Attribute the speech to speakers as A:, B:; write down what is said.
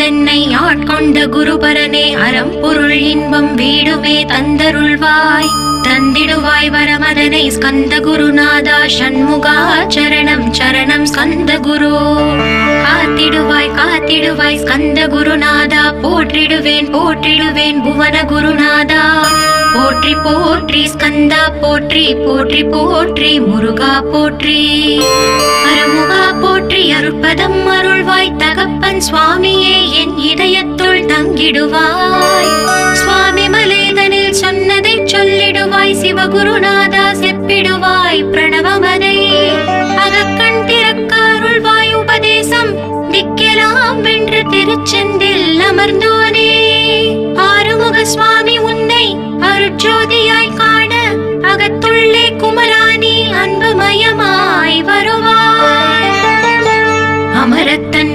A: வந்தென்னை ஆட்கொண்ட குருபரனே அறம் பொருள் இன்பம் வீடுமே தந்தருள்வாய் தந்திடுவாய் வரமதனை ஸ்கந்த குருநாதா ஷண்முகா சரணம் சரணம் ஸ்கந்த குரு காத்திடுவாய் காத்திடுவாய் ஸ்கந்த குருநாதா போற்றிடுவேன் போற்றிடுவேன் புவன குருநாதா போற்றி போற்றி ஸ்கந்தா போற்றி போற்றி போற்றி முருகா போற்றி அருமுகா போற்றி அருட்பதம் அருள்வாய் தகப்பன் சுவாமியே என் இதயத்துள் தங்கிடுவாய் சுவாமி மலேதனில் சொன்னதை சொல்லிடுவாய் சிவகுருநாதா செப்பிடுவாய் பிரணவமதை அகக்கண் திறக்க அருள்வாய் உபதேசம் திக்கெல்லாம் வென்று திருச்செந்தில் அமர்ந்தோனே ஆறுமுக சுவாமி உன்னை அருட்ஜோதியாய் காண அகத்துள்ளே குமராணி அன்புமயமாய் வருவாய் அமரத்தன்மை